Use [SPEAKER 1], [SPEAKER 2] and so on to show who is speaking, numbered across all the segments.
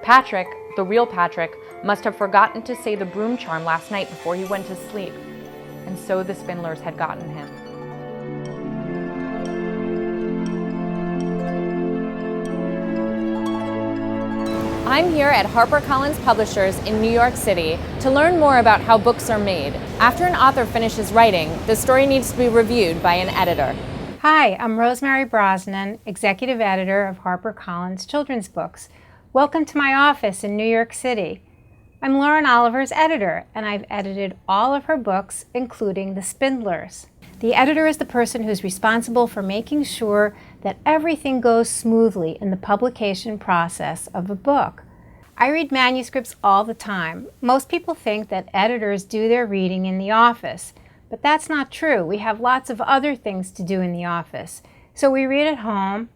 [SPEAKER 1] Patrick, the real Patrick, must have forgotten to say the broom charm last night before he went to sleep, and so the Spindlers had gotten him. I'm here at HarperCollins Publishers in New York City to learn more about how books are made. After an author finishes writing, the story needs to be reviewed by an editor.
[SPEAKER 2] Hi, I'm Rosemary Brosnan, Executive Editor of HarperCollins Children's Books. Welcome to my office in New York City. I'm Lauren Oliver's editor, and I've edited all of her books, including The Spindlers. The editor is the person who's responsible for making sure that everything goes smoothly in the publication process of a book. I read manuscripts all the time. Most people think that editors do their reading in the office, but that's not true. We have lots of other things to do in the office. So we read at home,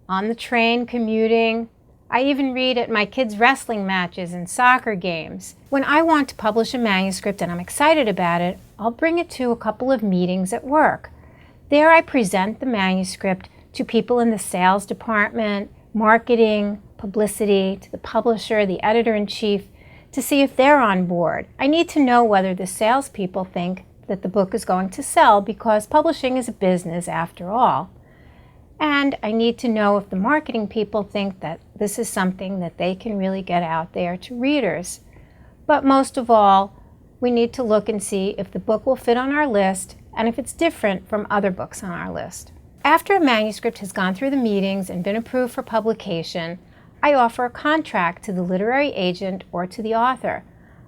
[SPEAKER 2] on the train, commuting. I even read at my kids' wrestling matches and soccer games. When I want to publish a manuscript and I'm excited about it, I'll bring it to a couple of meetings at work. There I present the manuscript to people in the sales department, marketing, publicity, to the publisher, the editor-in-chief, to see if they're on board. I need to know whether the salespeople think that the book is going to sell, because publishing is a business after all. And I need to know if the marketing people think that this is something that they can really get out there to readers. But most of all, we need to look and see if the book will fit on our list and if it's different from other books on our list. After a manuscript has gone through the meetings and been approved for publication, I offer a contract to the literary agent or to the author.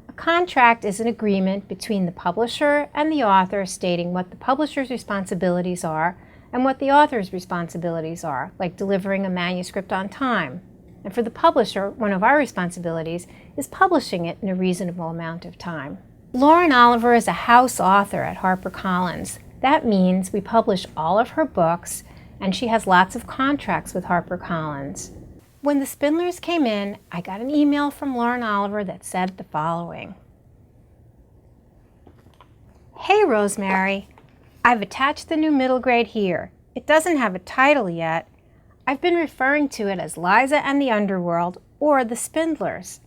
[SPEAKER 2] A contract is an agreement between the publisher and the author stating what the publisher's responsibilities are and what the author's responsibilities are, like delivering a manuscript on time. And for the publisher, one of our responsibilities is publishing it in a reasonable amount of time. Lauren Oliver is a house author at HarperCollins. That means we publish all of her books, and she has lots of contracts with HarperCollins. When The Spindlers came in, I got an email from Lauren Oliver that said the following. Hey Rosemary, I've attached the new middle grade here. It doesn't have a title yet. I've been referring to it as Liza and the Underworld or The Spindlers.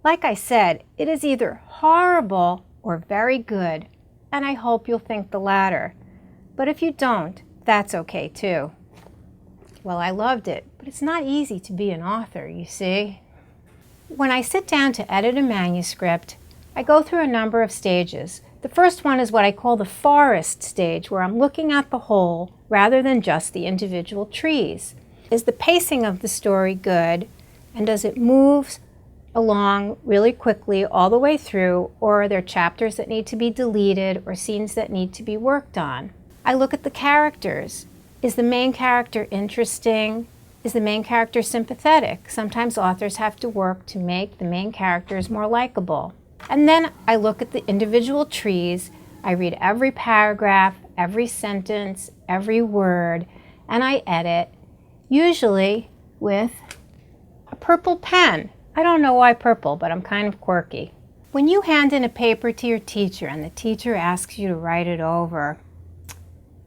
[SPEAKER 2] Like I said, it is either horrible or very good, and I hope you'll think the latter. But if you don't, that's okay too. Well, I loved it, but it's not easy to be an author, you see. When I sit down to edit a manuscript, I go through a number of stages. The first one is what I call the forest stage, where I'm looking at the whole rather than just the individual trees. Is the pacing of the story good, and does it move along really quickly all the way through, or are there chapters that need to be deleted or scenes that need to be worked on? I look at the characters. Is the main character interesting? Is the main character sympathetic? Sometimes authors have to work to make the main characters more likable. And then I look at the individual trees. I read every paragraph, every sentence, every word, and I edit, usually with a purple pen. I don't know why purple, but I'm kind of quirky. When you hand in a paper to your teacher and the teacher asks you to write it over,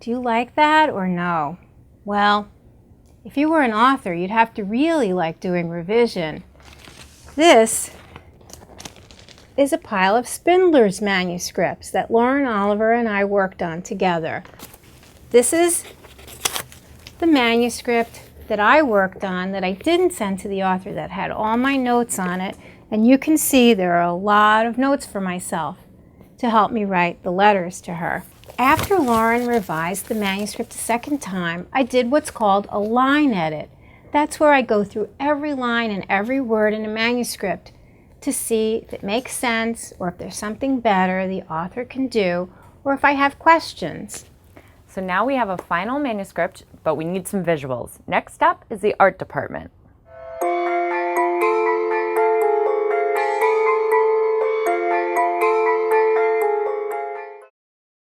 [SPEAKER 2] do you like that or no? Well, if you were an author, you'd have to really like doing revision. This is a pile of Spindlers manuscripts that Lauren Oliver and I worked on together. This is the manuscript that I worked on that I didn't send to the author, that had all my notes on it, and you can see there are a lot of notes for myself to help me write the letters to her. After Lauren revised the manuscript a second time, I did what's called a line edit. That's where I go through every line and every word in a manuscript to see if it makes sense, or if there's something better the author can do, or if I have questions.
[SPEAKER 1] So now we have a final manuscript, but we need some visuals. Next up is the art department.